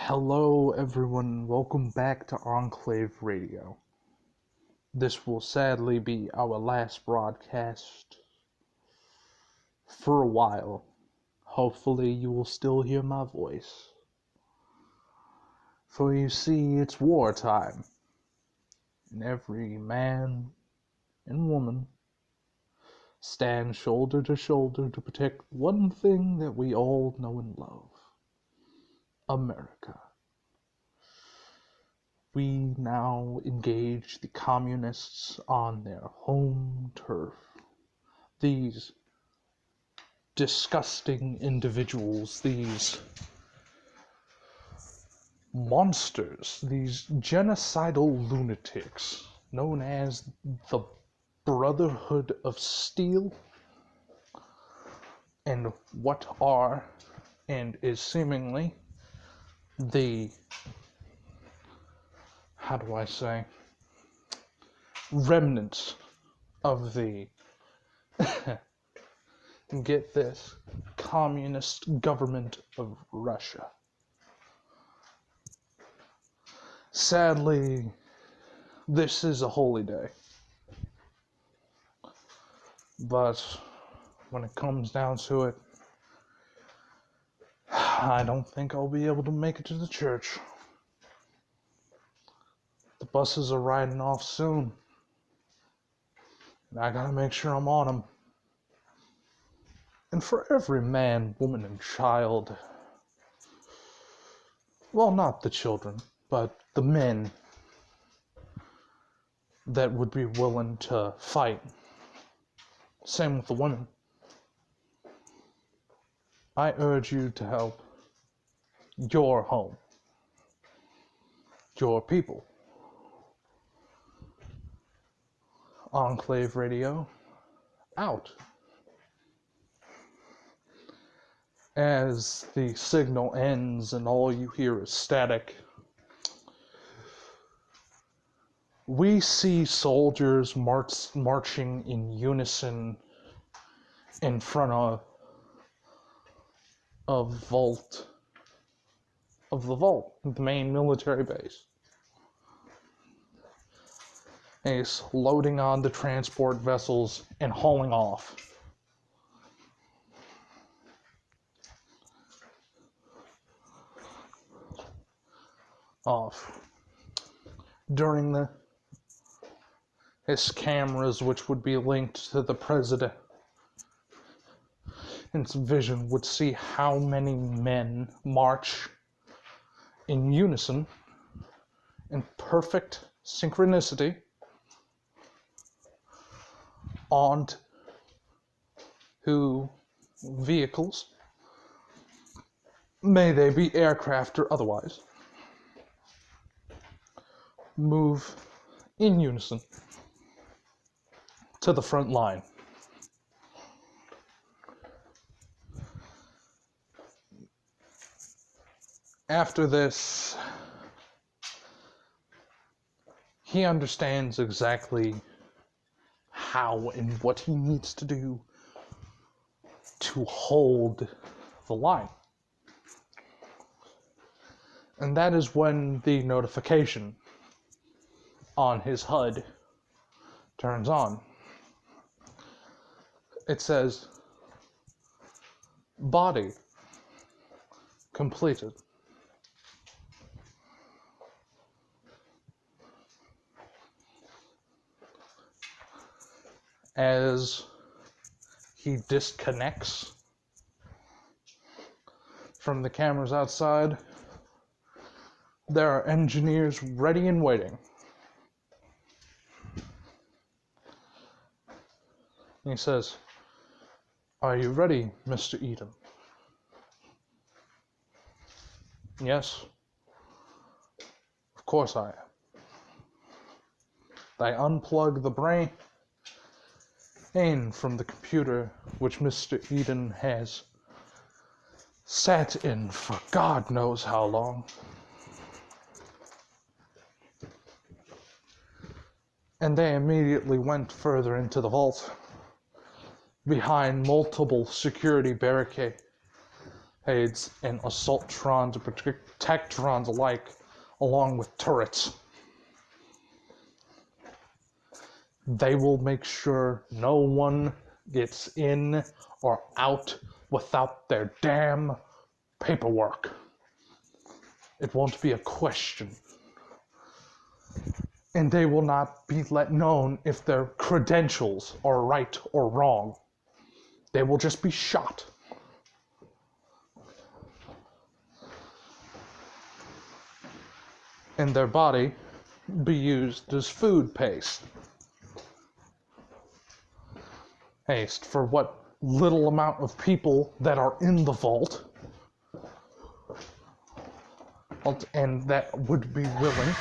Hello, everyone. Welcome back to Enclave Radio. This will sadly be our last broadcast for a while. Hopefully, you will still hear my voice. For you see, it's wartime, and every man and woman stand shoulder to shoulder to protect one thing that we all know and love: America. We now engage the communists on their home turf. These disgusting individuals, these monsters, these genocidal lunatics known as the Brotherhood of Steel, and what are and is seemingly the, remnants of the, get this, communist government of Russia. Sadly, this is a holy day. But when it comes down to it, I don't think I'll be able to make it to the church. The buses are riding off soon, and I gotta make sure I'm on them. And for every man, woman, and child, well, not the children, but the men that would be willing to fight, same with the women, I urge you to help your home, your people. Enclave Radio, out. As the signal ends and all you hear is static, we see soldiers marching in unison in front of the main military base. And he's loading on the transport vessels and hauling off. During his cameras, which would be linked to the president, its vision would see how many men march in unison, in perfect synchronicity, onto vehicles, may they be aircraft or otherwise, move in unison to the front line. After this, he understands exactly how and what he needs to do to hold the line. And that is when the notification on his HUD turns on. It says, body completed. As he disconnects from the cameras outside, there are engineers ready and waiting. And he says, "Are you ready, Mr. Eden?" "Yes, of course I am." They unplug the brain from the computer which Mr. Eden has sat in for God knows how long. And they immediately went further into the vault, behind multiple security barricades, aids and assaultrons and protectrons alike, along with turrets. They will make sure no one gets in or out without their damn paperwork. It won't be a question. And they will not be let known if their credentials are right or wrong. They will just be shot. And their body be used as food paste. Haste for what little amount of people that are in the vault and that would be willing.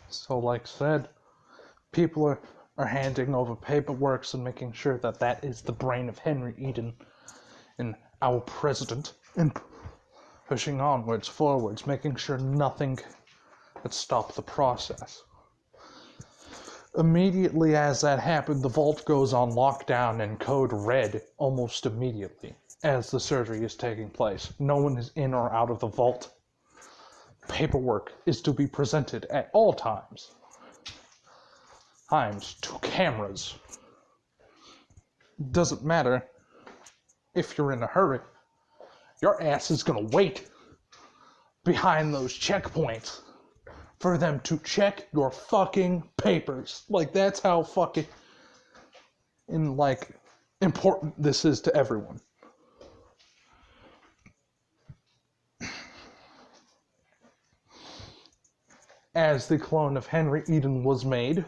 So like I said, people are handing over paperwork and making sure that that is the brain of Henry Eden and our president, and pushing onwards, forwards, making sure nothing could stop the process. Immediately as that happened, the vault goes on lockdown and code red almost immediately as the surgery is taking place. No one is in or out of the vault. Paperwork is to be presented at all times. To cameras. Doesn't matter if you're in a hurry. Your ass is gonna wait behind those checkpoints for them to check your fucking papers. Like, that's how fucking important this is to everyone. As the clone of Henry Eden was made,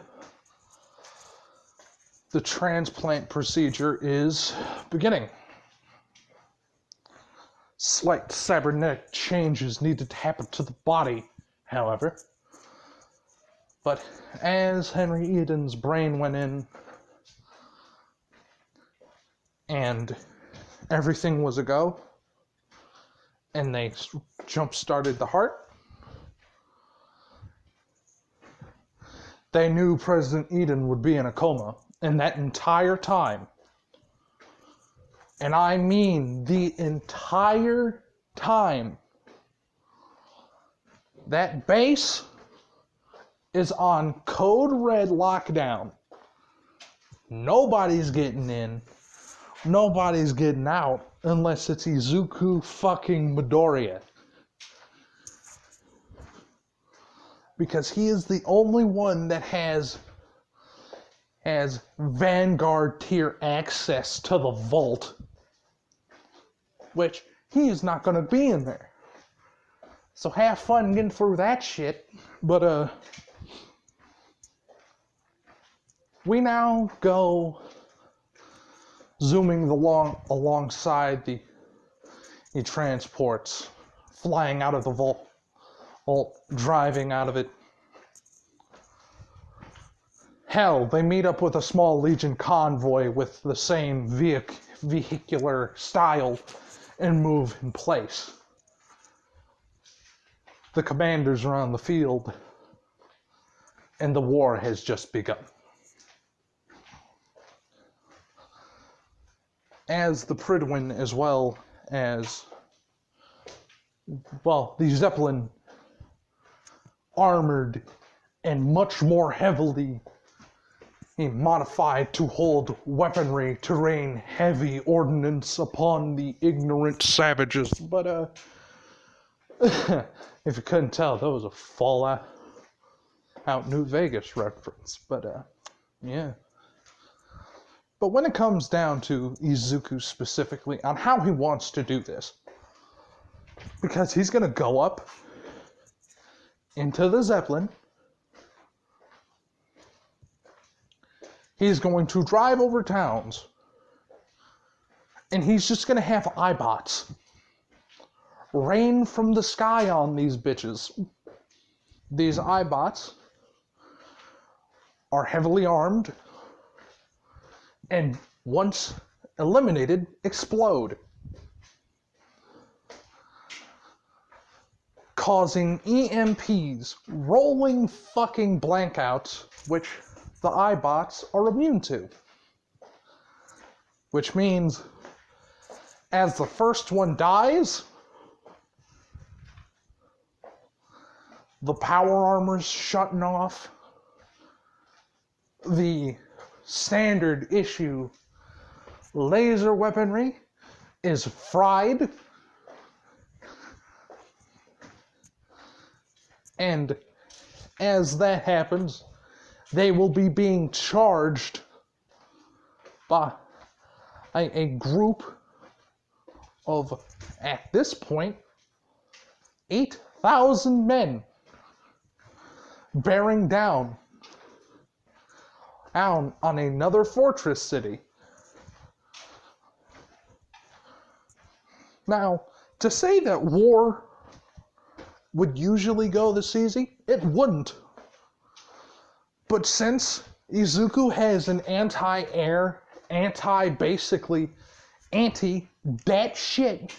the transplant procedure is beginning. Slight cybernetic changes needed to happen to the body, however. But as Henry Eden's brain went in and everything was a go, and they jump-started the heart, they knew President Eden would be in a coma. And that entire time, and I mean the entire time, that base is on code red lockdown. Nobody's getting in. Nobody's getting out unless it's Izuku fucking Midoriya. Because he is the only one that has Vanguard tier access to the vault. Which he is not going to be in there. So have fun getting through that shit. But we now go zooming alongside the transports, flying out of the vault, driving out of it. Hell, they meet up with a small Legion convoy with the same vehicular style and move in place. The commanders are on the field, and the war has just begun. As the Pridwin, as well as, the Zeppelin, armored and much more heavily modified to hold weaponry to rain heavy ordnance upon the ignorant savages. But, if you couldn't tell, that was a Fallout New Vegas reference. But, yeah. But when it comes down to Izuku specifically, on how he wants to do this, because he's going to go up into the Zeppelin, he's going to drive over towns, and he's just going to have Ibots rain from the sky on these bitches. These Ibots are heavily armed, and once eliminated, explode, causing EMPs, rolling fucking blankouts, which the Ibots are immune to. Which means, as the first one dies, the power armor's shutting off, the standard issue laser weaponry is fried, and as that happens, they will be being charged by a group of, at this point, 8,000 men bearing down on another fortress city. Now, to say that war would usually go this easy, it wouldn't. But since Izuku has an anti-air, anti-basically, anti-that shit,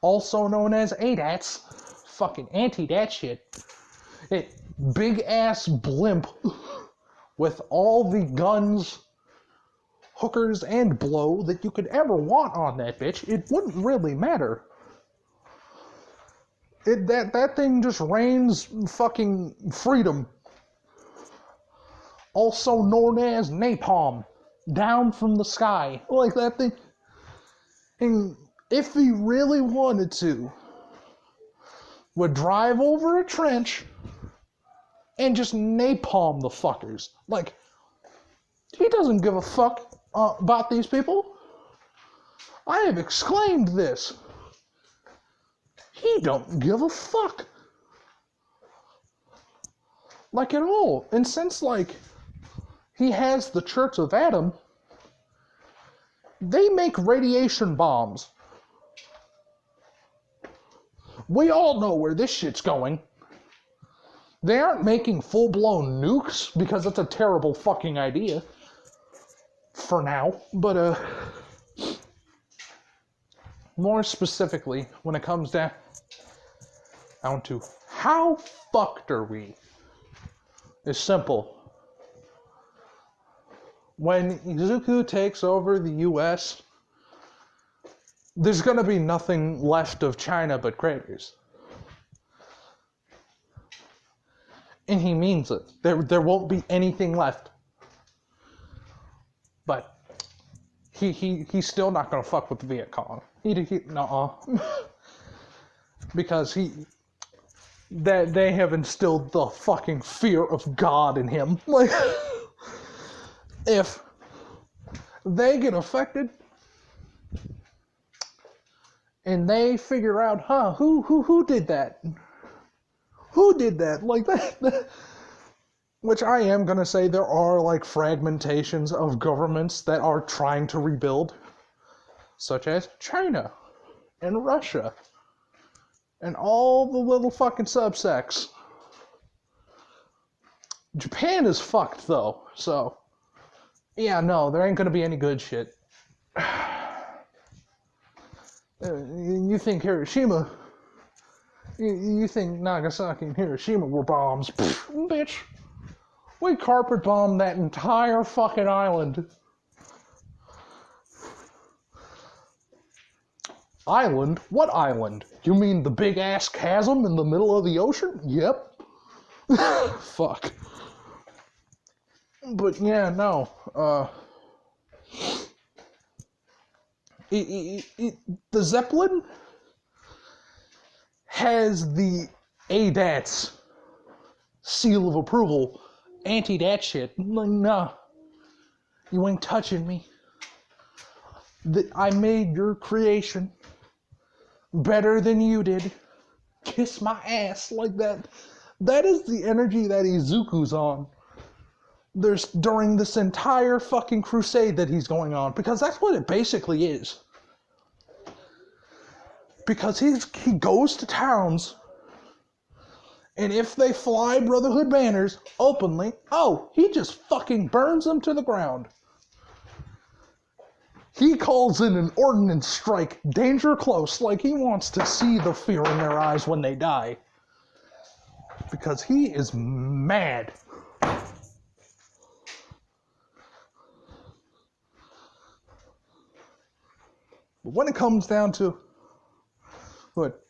also known as ADATS, fucking anti-that shit, it big-ass blimp with all the guns, hookers, and blow that you could ever want on that bitch, it wouldn't really matter. That thing just rains fucking freedom. Also known as napalm. Down from the sky. Like that thing. And if he really wanted to, would drive over a trench and just napalm the fuckers. Like, he doesn't give a fuck about these people. I have exclaimed this. He don't give a fuck. Like at all. And since, like, he has the Church of Adam, they make radiation bombs. We all know where this shit's going. They aren't making full-blown nukes, because that's a terrible fucking idea. For now. But, more specifically, when it comes down to how fucked are we, is simple. When Izuku takes over the US, there's gonna be nothing left of China but craters. And he means it. There won't be anything left. But he's still not gonna fuck with the Viet Cong. Because they have instilled the fucking fear of God in him. Like, if they get affected and they figure out, who did that? Who did that? Like that. Which I am gonna say there are like fragmentations of governments that are trying to rebuild, such as China and Russia and all the little fucking subsects. Japan is fucked though, so yeah, no, there ain't gonna be any good shit. You think Hiroshima, you think Nagasaki and Hiroshima were bombs? Pfft, bitch. We carpet bombed that entire fucking island. Island? What island? You mean the big ass chasm in the middle of the ocean? Yep. Fuck. But yeah, no. The Zeppelin has the ADATS seal of approval. Anti-that shit. Like, nah. You ain't touching me. I made your creation better than you did. Kiss my ass like that. That is the energy that Izuku's on. During this entire fucking crusade that he's going on. Because that's what it basically is. Because he goes to towns, and if they fly Brotherhood banners openly, he just fucking burns them to the ground. He calls in an ordnance strike, danger close, like he wants to see the fear in their eyes when they die. Because he is mad. when it comes down to what,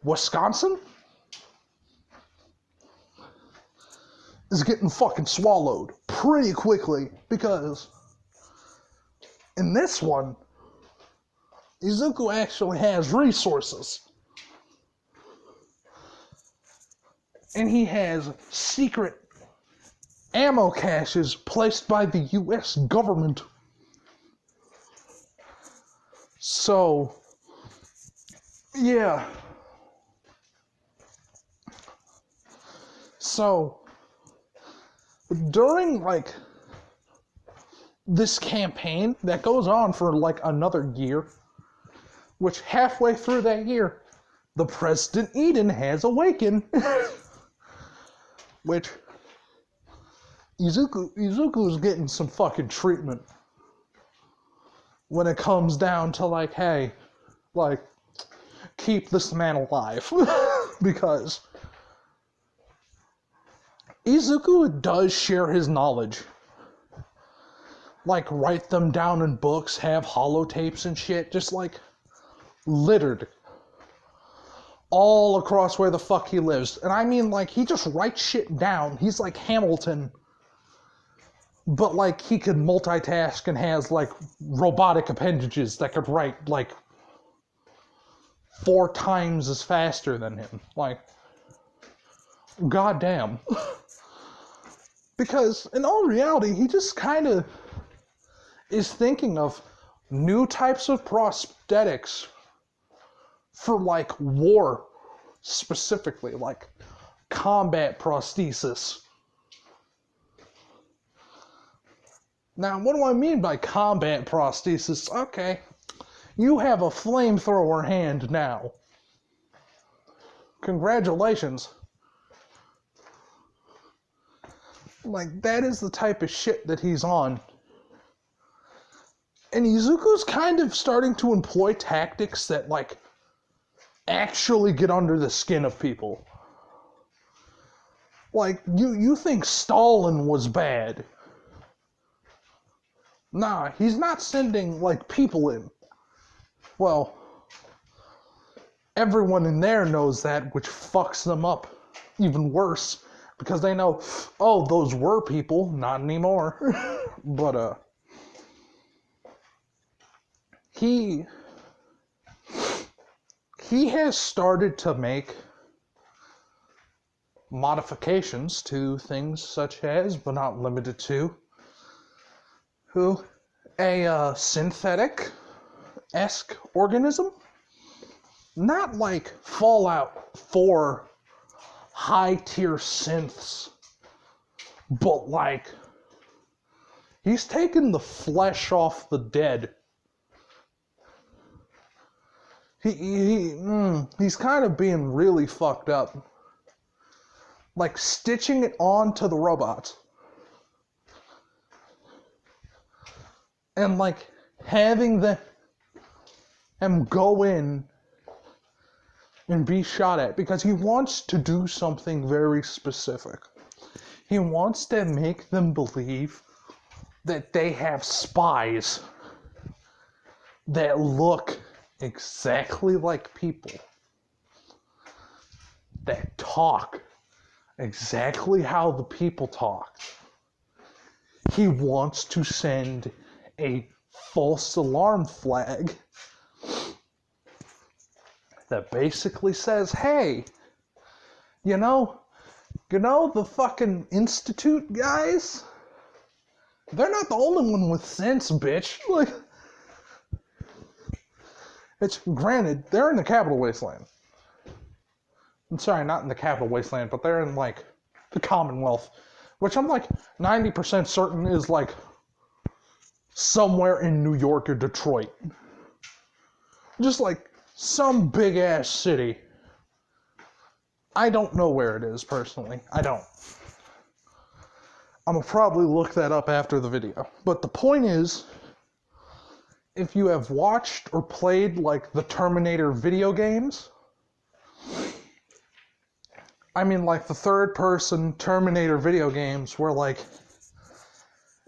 Wisconsin is getting fucking swallowed pretty quickly, because in this one, Izuku actually has resources. And he has secret ammo caches placed by the US government. So, yeah. So, during, like, this campaign that goes on for, like, another year, which halfway through that year, the President Eden has awakened. Which, Izuku's getting some fucking treatment when it comes down to, like, hey, like, keep this man alive. Because Izuku does share his knowledge. Like, write them down in books, have holotapes and shit, just, like, littered all across where the fuck he lives. And I mean, like, he just writes shit down. He's like Hamilton, but, like, he could multitask and has, like, robotic appendages that could write, like, 4 times as faster than him. Like, goddamn. Because, in all reality, he just kind of is thinking of new types of prosthetics for, like, war, specifically, like combat prosthesis. Now, what do I mean by combat prosthesis? Okay, you have a flamethrower hand now. Congratulations. Like, that is the type of shit that he's on. And Izuku's kind of starting to employ tactics that, like, actually get under the skin of people. Like, you think Stalin was bad. Nah, he's not sending, like, people in. Well, everyone in there knows that, which fucks them up even worse, because they know, oh, those were people, not anymore. But, he has started to make modifications to things such as, but not limited to, a synthetic-esque organism. Not like Fallout 4 high-tier synths, but like, he's taken the flesh off the dead. He's kind of being really fucked up. Like, stitching it onto the robots. And, like, having them go in and be shot at. Because he wants to do something very specific. He wants to make them believe that they have spies that look exactly like people, that talk exactly how the people talk. He wants to send a false alarm flag that basically says, hey, you know the fucking Institute guys? They're not the only one with sense, bitch. Like, it's granted, they're in the Capital Wasteland. I'm sorry, not in the Capital Wasteland, but they're in, like, the Commonwealth, which I'm, like, 90% certain is, like, somewhere in New York or Detroit. Just, like, some big-ass city. I don't know where it is, personally. I don't. I'm gonna probably look that up after the video. But the point is, if you have watched or played, like, the Terminator video games, I mean, like, the third-person Terminator video games where, like,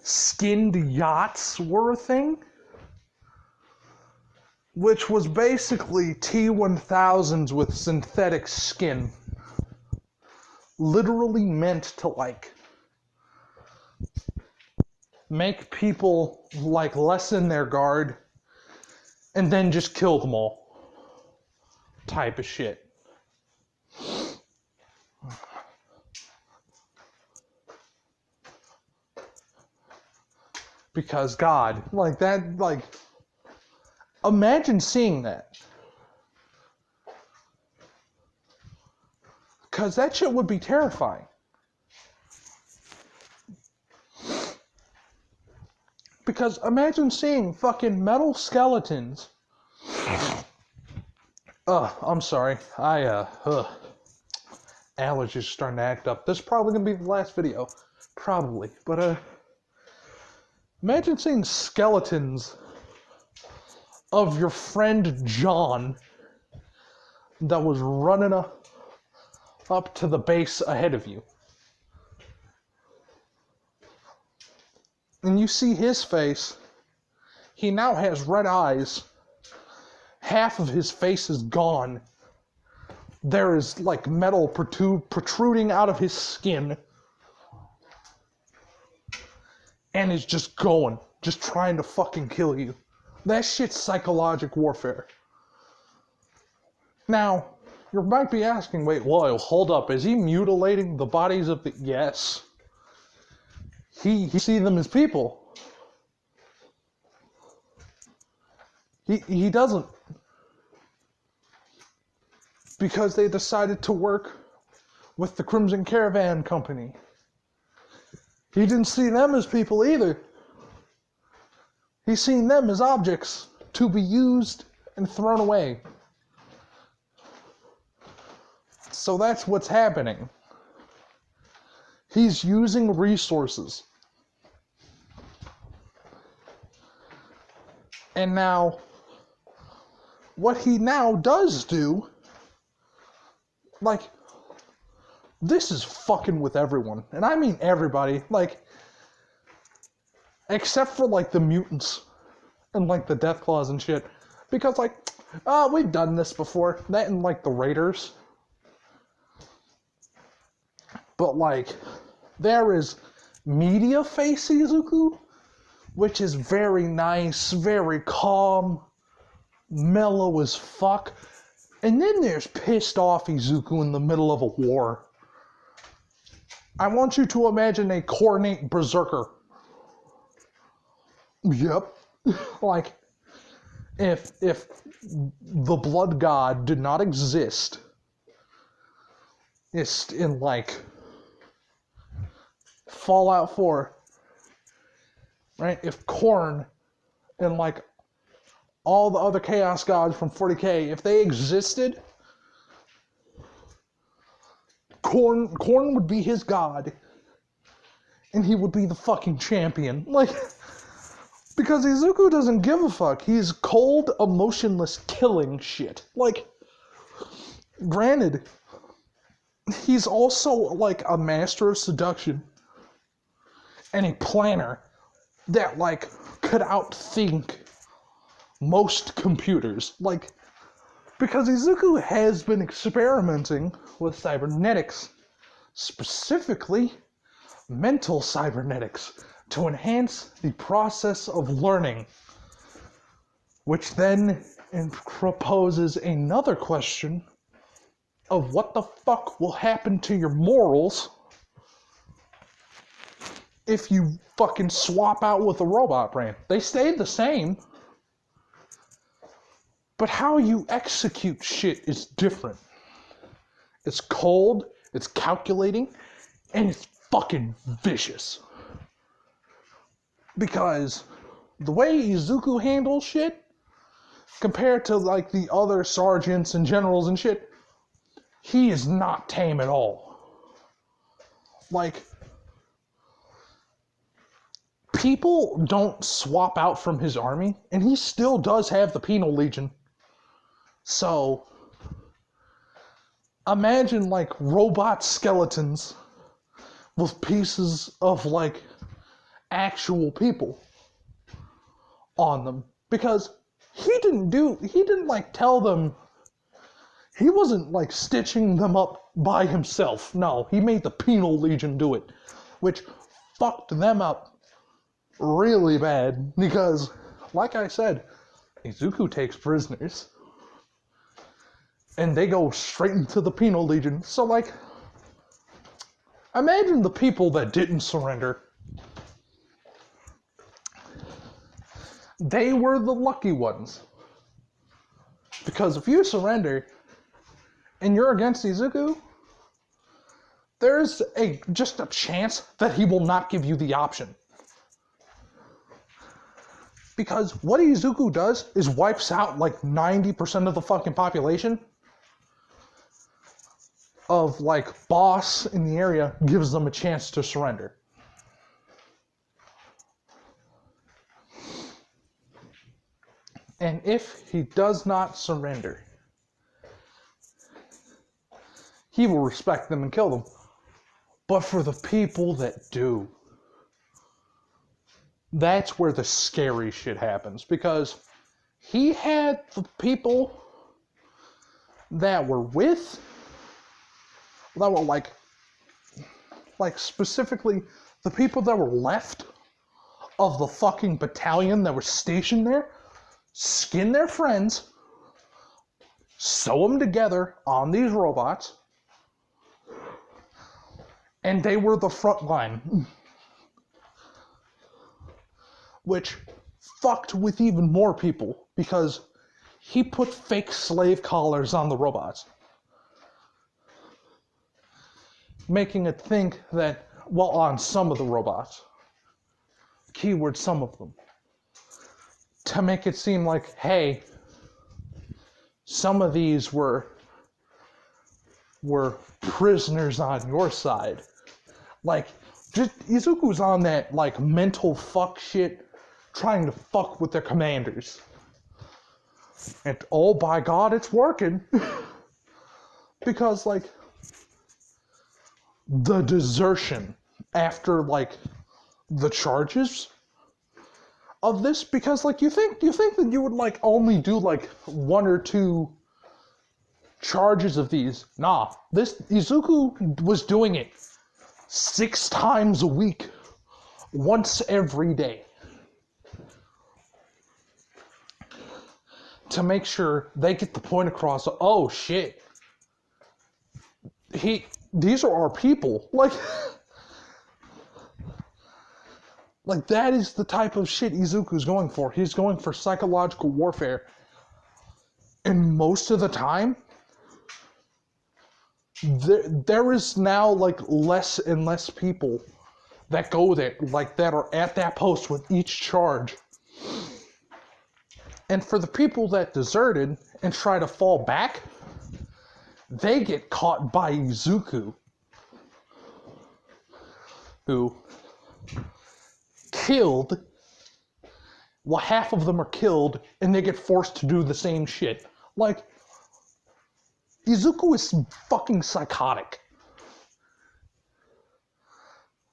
skinned yachts were a thing. which was basically T-1000s with synthetic skin. Literally meant to, like, make people, like, lessen their guard and then just kill them all. Type of shit. Because God, like that, like, imagine seeing that. Because that shit would be terrifying. Because imagine seeing fucking metal skeletons. I'm sorry. Allergies starting to act up. This is probably going to be the last video. Probably. But, imagine seeing skeletons of your friend John that was running up to the base ahead of you. And you see his face. He now has red eyes. Half of his face is gone. There is, like, metal protruding out of his skin. And he's just going. Just trying to fucking kill you. That shit's psychological warfare. Now, you might be asking, wait, whoa, hold up. Is he mutilating the bodies of the... Yes. He sees them as people. He doesn't. Because they decided to work with the Crimson Caravan Company. He didn't see them as people either. He's seen them as objects to be used and thrown away. So that's what's happening. He's using resources. And now, what he now does do, like, this is fucking with everyone. And I mean everybody. Like, except for, like, the mutants and, like, the Deathclaws and shit. Because, like, we've done this before. That and, like, the Raiders. But, like, there is media face Izuku, which is very nice, very calm, mellow as fuck. And then there's pissed off Izuku in the middle of a war. I want you to imagine a coordinate berserker. Yep. Like, if the blood god did not exist, it's in, like, Fallout 4, right? If Korn and, like, all the other Chaos Gods from 40K, if they existed, Korn would be his god, and he would be the fucking champion. Like, because Izuku doesn't give a fuck. He's cold, emotionless, killing shit. Like, granted, he's also, like, a master of seduction and a planner that, like, could outthink most computers. Like, because Izuku has been experimenting with cybernetics, specifically mental cybernetics, to enhance the process of learning, which then proposes another question of what the fuck will happen to your morals if you fucking swap out with a robot brain. They stayed the same, but how you execute shit is different. It's cold, it's calculating, and it's fucking vicious. Because the way Izuku handles shit, compared to, like, the other sergeants and generals and shit, he is not tame at all. Like, people don't swap out from his army, and he still does have the Penal Legion. So, imagine, like, robot skeletons with pieces of, like, actual people on them. Because he didn't like tell them, he wasn't like stitching them up by himself. No, he made the Penal Legion do it, which fucked them up really bad because, like I said, Izuku takes prisoners and they go straight into the Penal Legion. So like, imagine the people that didn't surrender. They were the lucky ones. Because if you surrender and you're against Izuku, there's just a chance that he will not give you the option. Because what Izuku does is wipes out like 90% of the fucking population of like boss in the area, gives them a chance to surrender. And if he does not surrender, he will respect them and kill them. But for the people that do, that's where the scary shit happens. Because he had the people that were with, that were like specifically the people that were left of the fucking battalion that were stationed there, skin their friends, sew them together on these robots, and they were the front line. Which fucked with even more people because he put fake slave collars on the robots, making it think that, well, on some of the robots, keyword some of them, to make it seem like, hey, some of these were prisoners on your side. Like, just Izuku's on that like mental fuck shit, trying to fuck with their commanders. And oh by God, it's working. Because like the desertion after like the charges of this, because like you think that you would like only do like 1 or 2 charges of these. Nah, this Izuku was doing it 6 times a week, once every day, to make sure they get the point across. Oh shit, these are our people. Like that is the type of shit Izuku's going for. He's going for psychological warfare, and most of the time, there is now like less and less people that go there, like that are at that post with each charge. And for the people that deserted and try to fall back, they get caught by Izuku, who killed, well, half of them are killed, and they get forced to do the same shit. Like, Izuku is fucking psychotic.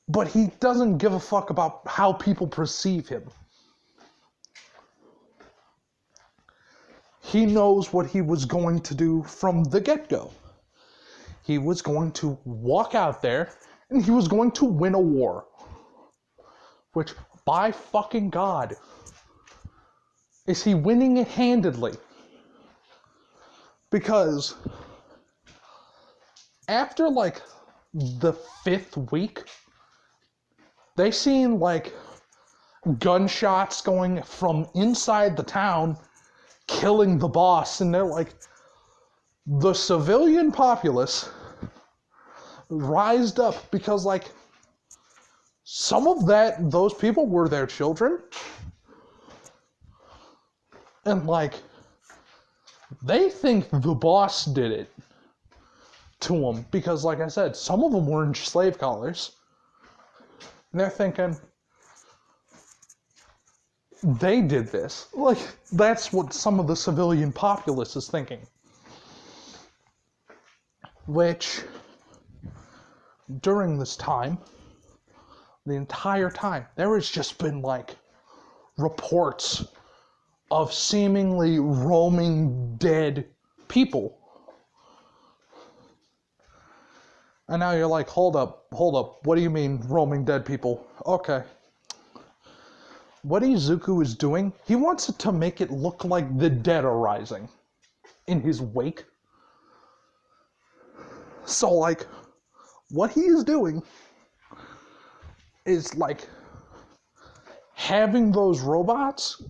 But he doesn't give a fuck about how people perceive him. He knows what he was going to do from the get-go. He was going to walk out there, and he was going to win a war. Which, by fucking God, is he winning it handedly? Because after like the 5th week, they seen like gunshots going from inside the town, killing the boss, and they're like, the civilian populace rised up because like some of those people were their children, and like they think the boss did it to them because, like I said, some of them were in slave collars, and they're thinking they did this. Like, that's what some of the civilian populace is thinking. Which, during this time, the entire time, there has just been like reports of seemingly roaming dead people. And now you're like, hold up, what do you mean roaming dead people? Okay. What Izuku is doing, he wants it to make it look like the dead are rising in his wake. So, like, what he is doing is, like, having those robots,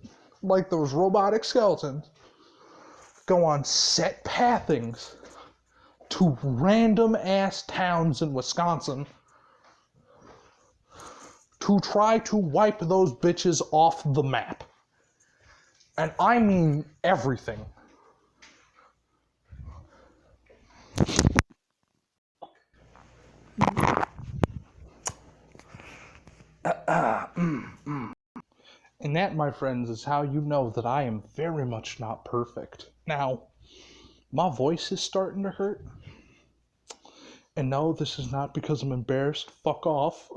like those robotic skeletons, go on set pathings to random ass towns in Wisconsin to try to wipe those bitches off the map. And I mean everything. And that, my friends, is how you know that I am very much not perfect. Now, my voice is starting to hurt. And no, this is not because I'm embarrassed. Fuck off.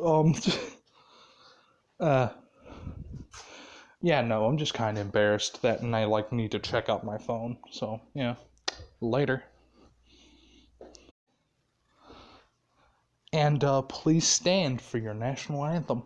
Yeah, no, I'm just kind of embarrassed that, and I like need to check out my phone. So yeah, later. And please stand for your national anthem.